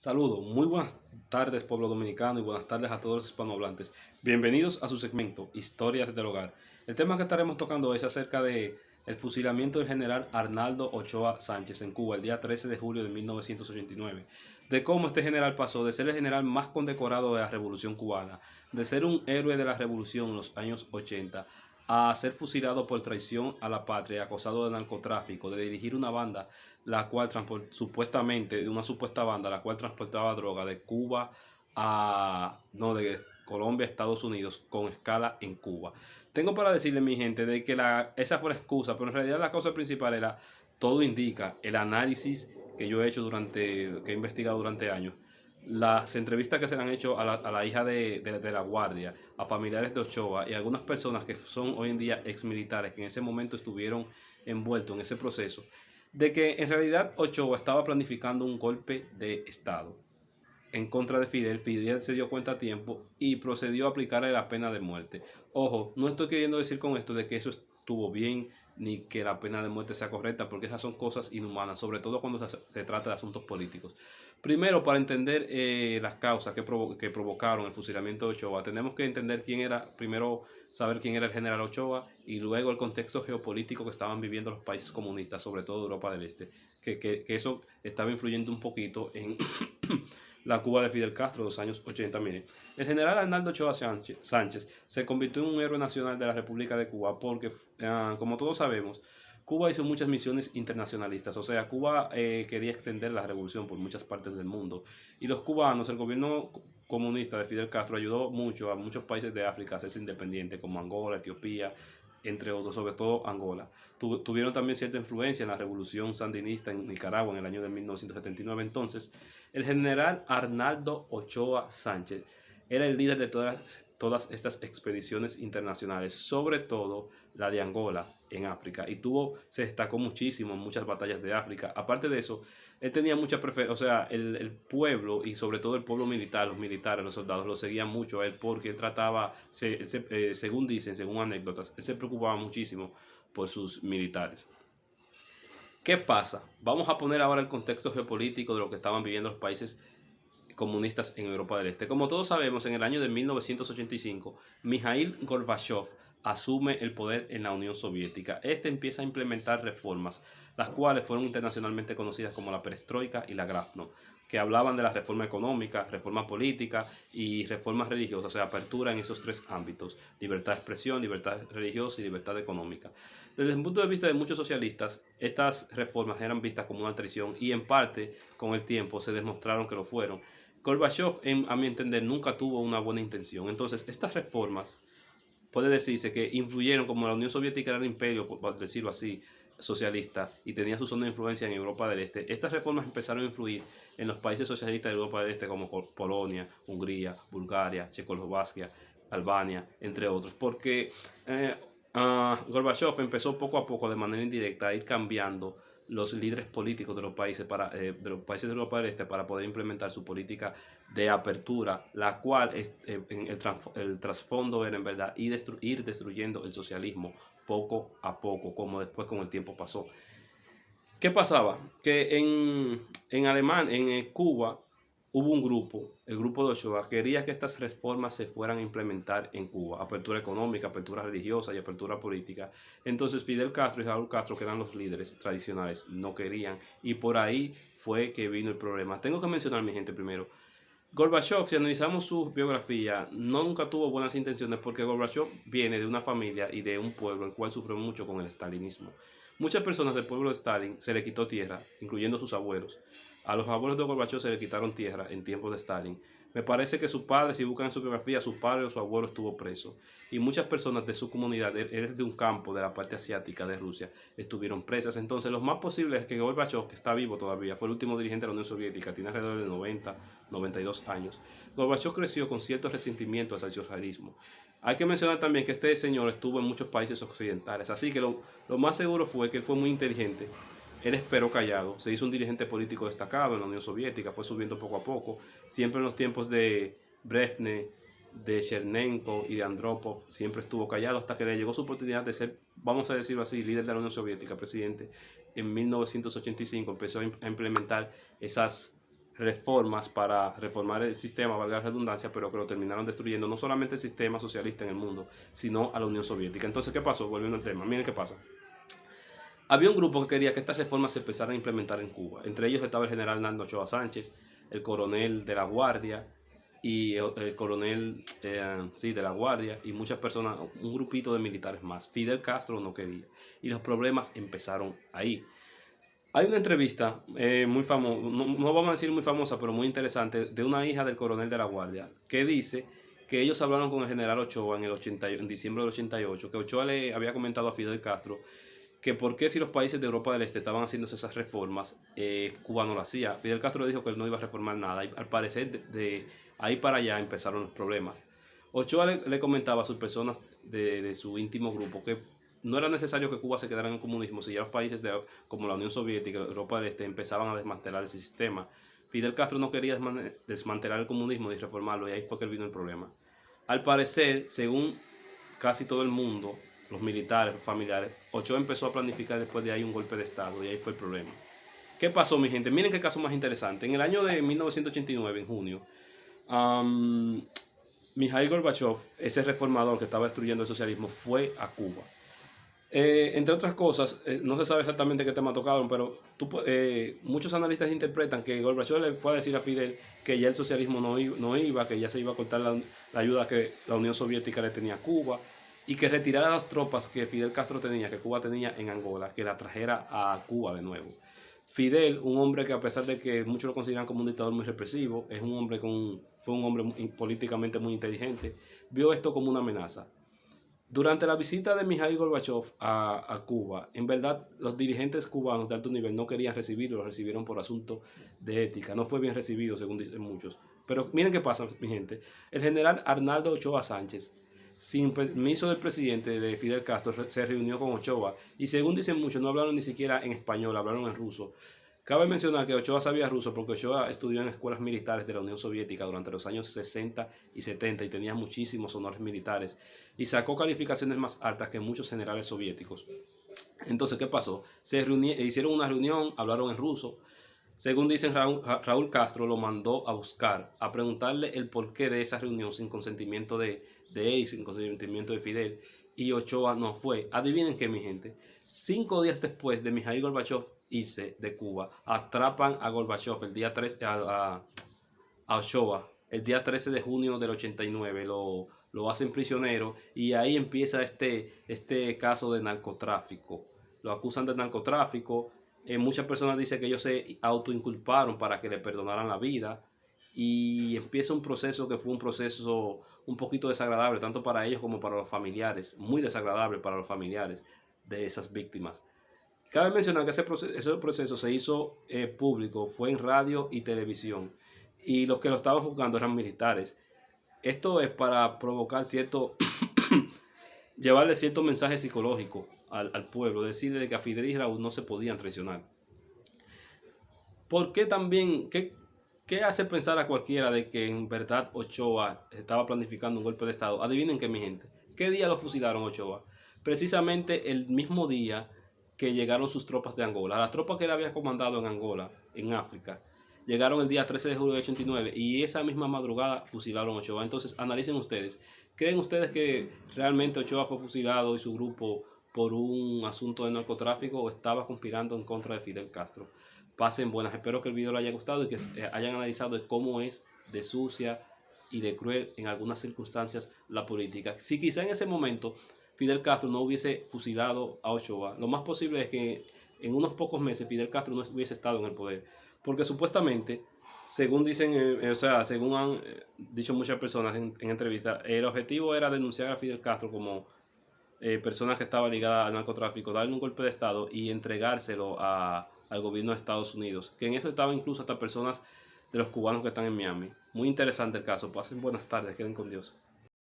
Saludos, muy buenas tardes pueblo dominicano y buenas tardes a todos los hispanohablantes. Bienvenidos a su segmento Historias del Hogar. El tema que estaremos tocando hoy es acerca de el fusilamiento del general Arnaldo Ochoa Sánchez en Cuba el día 13 de julio de 1989. De cómo este general pasó de ser el general más condecorado de la Revolución Cubana, de ser un héroe de la Revolución en los años 80, a ser fusilado por traición a la patria, acusado de narcotráfico, de dirigir una banda la cual supuestamente, de una supuesta banda, la cual transportaba droga de Cuba no, de Colombia a Estados Unidos con escala en Cuba. Tengo para decirle, mi gente, de que esa fue la excusa, pero en realidad la causa principal era, todo indica, el análisis que yo he hecho que he investigado durante años, las entrevistas que se le han hecho a la hija de la Guardia, a familiares de Ochoa y a algunas personas que son hoy en día exmilitares que en ese momento estuvieron envueltos en ese proceso, de que en realidad Ochoa estaba planificando un golpe de Estado en contra de Fidel. Fidel se dio cuenta a tiempo y procedió a aplicarle la pena de muerte. Ojo, no estoy queriendo decir con esto de que eso estuvo bien ni que la pena de muerte sea correcta, porque esas son cosas inhumanas, sobre todo cuando se trata de asuntos políticos. Primero, para entender las causas que provocaron el fusilamiento de Ochoa, tenemos que entender quién era, primero saber quién era el general Ochoa y luego el contexto geopolítico que estaban viviendo los países comunistas, sobre todo Europa del Este, que eso estaba influyendo un poquito en la Cuba de Fidel Castro de los años 80. Miren, el general Arnaldo Ochoa Sánchez se convirtió en un héroe nacional de la República de Cuba porque, como todos sabemos, Cuba hizo muchas misiones internacionalistas, o sea, Cuba quería extender la revolución por muchas partes del mundo. Y los cubanos, el gobierno comunista de Fidel Castro ayudó mucho a muchos países de África a hacerse independientes, como Angola, Etiopía, entre otros, sobre todo Angola. Tuvieron también cierta influencia en la revolución sandinista en Nicaragua en el año de 1979. Entonces, el general Arnaldo Ochoa Sánchez era el líder de todas estas expediciones internacionales, sobre todo la de Angola en África, y se destacó muchísimo en muchas batallas de África. Aparte de eso, él tenía mucha preferencia, o sea, el pueblo y sobre todo el pueblo militar, los militares, los soldados, lo seguían mucho a él porque él trataba, según dicen, según anécdotas, él se preocupaba muchísimo por sus militares. ¿Qué pasa? Vamos a poner ahora el contexto geopolítico de lo que estaban viviendo los países comunistas en Europa del Este. Como todos sabemos, en el año de 1985, Mikhail Gorbachev asume el poder en la Unión Soviética. Este empieza a implementar reformas, las cuales fueron internacionalmente conocidas como la perestroika y la glasnost, que hablaban de la reforma económica, reforma política y reformas religiosas, o sea, apertura en esos tres ámbitos: libertad de expresión, libertad religiosa y libertad económica. Desde el punto de vista de muchos socialistas, estas reformas eran vistas como una traición y en parte con el tiempo se demostraron que lo fueron. Gorbachev, a mi entender, nunca tuvo una buena intención. Entonces, estas reformas, puede decirse que influyeron, como la Unión Soviética era el imperio, por decirlo así, socialista, y tenía su zona de influencia en Europa del Este. Estas reformas empezaron a influir en los países socialistas de Europa del Este, como Polonia, Hungría, Bulgaria, Checoslovaquia, Albania, entre otros, porque Gorbachev empezó poco a poco, de manera indirecta, a ir cambiando los líderes políticos de los países de Europa del Este para poder implementar su política de apertura, la cual el trasfondo era en verdad ir destruyendo el socialismo poco a poco, como después con el tiempo pasó. ¿Qué pasaba? Que en Cuba, hubo un grupo, el grupo de Ochoa, que quería que estas reformas se fueran a implementar en Cuba: apertura económica, apertura religiosa y apertura política. Entonces Fidel Castro y Raúl Castro, que eran los líderes tradicionales, no querían, y por ahí fue que vino el problema. Tengo que mencionar, mi gente, primero, Gorbachev, si analizamos su biografía, nunca tuvo buenas intenciones, porque Gorbachev viene de una familia y de un pueblo el cual sufrió mucho con el stalinismo. Muchas personas del pueblo de Stalin se le quitó tierra, incluyendo sus abuelos. A los abuelos de Gorbachev se le quitaron tierra en tiempos de Stalin. Me parece que su padre, si buscan en su biografía, su padre o su abuelo estuvo preso. Y muchas personas de su comunidad, él es de un campo de la parte asiática de Rusia, estuvieron presas. Entonces, lo más posible es que Gorbachev, que está vivo todavía, fue el último dirigente de la Unión Soviética, tiene alrededor de 92 años. Gorbachev creció con cierto resentimiento hacia el socialismo. Hay que mencionar también que este señor estuvo en muchos países occidentales, así que lo más seguro fue que él fue muy inteligente. Él esperó callado, se hizo un dirigente político destacado en la Unión Soviética, fue subiendo poco a poco, siempre en los tiempos de Brezhnev, de Chernenko y de Andropov, siempre estuvo callado hasta que le llegó su oportunidad de ser, vamos a decirlo así, líder de la Unión Soviética, presidente. En 1985 empezó a implementar esas reformas para reformar el sistema, valga la redundancia, pero que lo terminaron destruyendo no solamente el sistema socialista en el mundo, sino a la Unión Soviética. Entonces, ¿qué pasó? Volviendo al tema, miren qué pasa. Había un grupo que quería que estas reformas se empezaran a implementar en Cuba. Entre ellos estaba el general Arnaldo Ochoa Sánchez, el coronel de la Guardia y el coronel de la Guardia y muchas personas, un grupito de militares más. Fidel Castro no quería y los problemas empezaron ahí. Hay una entrevista muy famosa, no vamos a decir muy famosa, pero muy interesante, de una hija del coronel de la Guardia, que dice que ellos hablaron con el general Ochoa en diciembre del 88, que Ochoa le había comentado a Fidel Castro que por qué si los países de Europa del Este estaban haciendo esas reformas, Cuba no lo hacía. Fidel Castro dijo que él no iba a reformar nada y al parecer de ahí para allá empezaron los problemas. Ochoa le comentaba a sus personas de su íntimo grupo que no era necesario que Cuba se quedara en el comunismo si ya los países como la Unión Soviética y Europa del Este empezaban a desmantelar ese sistema. Fidel Castro no quería desmantelar el comunismo ni reformarlo y ahí fue que vino el problema. Al parecer, según casi todo el mundo, los militares, los familiares, Ochoa empezó a planificar después de ahí un golpe de Estado y ahí fue el problema. ¿Qué pasó, mi gente? Miren qué caso más interesante. En el año de 1989, en junio, Mikhail Gorbachev, ese reformador que estaba destruyendo el socialismo, fue a Cuba. Entre otras cosas, no se sabe exactamente qué tema tocaron, pero muchos analistas interpretan que Gorbachev le fue a decir a Fidel que ya el socialismo no iba, que ya se iba a cortar la ayuda que la Unión Soviética le tenía a Cuba y que retirara las tropas que Fidel Castro tenía, que Cuba tenía en Angola, que la trajera a Cuba de nuevo. Fidel, un hombre que a pesar de que muchos lo consideran como un dictador muy represivo, fue un hombre políticamente muy inteligente, vio esto como una amenaza. Durante la visita de Mikhail Gorbachev a Cuba, en verdad los dirigentes cubanos de alto nivel no querían recibirlo, lo recibieron por asunto de ética. No fue bien recibido, según dicen muchos. Pero miren qué pasa, mi gente. El general Arnaldo Ochoa Sánchez, sin permiso del presidente de Fidel Castro, se reunió con Ochoa y según dicen muchos, no hablaron ni siquiera en español, hablaron en ruso. Cabe mencionar que Ochoa sabía ruso porque Ochoa estudió en escuelas militares de la Unión Soviética durante los años 60 y 70 y tenía muchísimos honores militares y sacó calificaciones más altas que muchos generales soviéticos. Entonces, ¿qué pasó? Hicieron una reunión, hablaron en ruso. Según dicen, Raúl Castro lo mandó a buscar, a preguntarle el porqué de esa reunión sin consentimiento de él, sin consentimiento de Fidel. Y Ochoa no fue. Adivinen qué, mi gente. 5 días después de Mikhail Gorbachev irse de Cuba, atrapan a Gorbachev el día 3, a Ochoa el día 13 de junio del 89. Lo hacen prisionero y ahí empieza este caso de narcotráfico. Lo acusan de narcotráfico. Muchas personas dicen que ellos se autoinculparon para que le perdonaran la vida y empieza un proceso que fue un proceso un poquito desagradable, tanto para ellos como para los familiares, muy desagradable para los familiares de esas víctimas. Cabe mencionar que ese proceso se hizo público, fue en radio y televisión y los que lo estaban juzgando eran militares. Esto es para provocar llevarle cierto mensaje psicológico al pueblo, decirle que a Fidel y Raúl no se podían traicionar. ¿Por qué también? ¿Qué hace pensar a cualquiera de que en verdad Ochoa estaba planificando un golpe de Estado? Adivinen qué, mi gente. ¿Qué día lo fusilaron Ochoa? Precisamente el mismo día que llegaron sus tropas de Angola. Las tropas que él había comandado en Angola, en África, llegaron el día 13 de julio de 89 y esa misma madrugada fusilaron a Ochoa. Entonces, analicen ustedes. ¿Creen ustedes que realmente Ochoa fue fusilado y su grupo por un asunto de narcotráfico o estaba conspirando en contra de Fidel Castro? Pasen buenas. Espero que el video les haya gustado y que hayan analizado de cómo es de sucia y de cruel en algunas circunstancias la política. Si quizá en ese momento Fidel Castro no hubiese fusilado a Ochoa, lo más posible es que en unos pocos meses Fidel Castro no hubiese estado en el poder. Porque supuestamente, según dicen, según han dicho muchas personas en entrevistas, el objetivo era denunciar a Fidel Castro como persona que estaba ligada al narcotráfico, darle un golpe de Estado y entregárselo al gobierno de Estados Unidos. Que en eso estaban incluso hasta personas de los cubanos que están en Miami. Muy interesante el caso. Pasen buenas tardes, queden con Dios.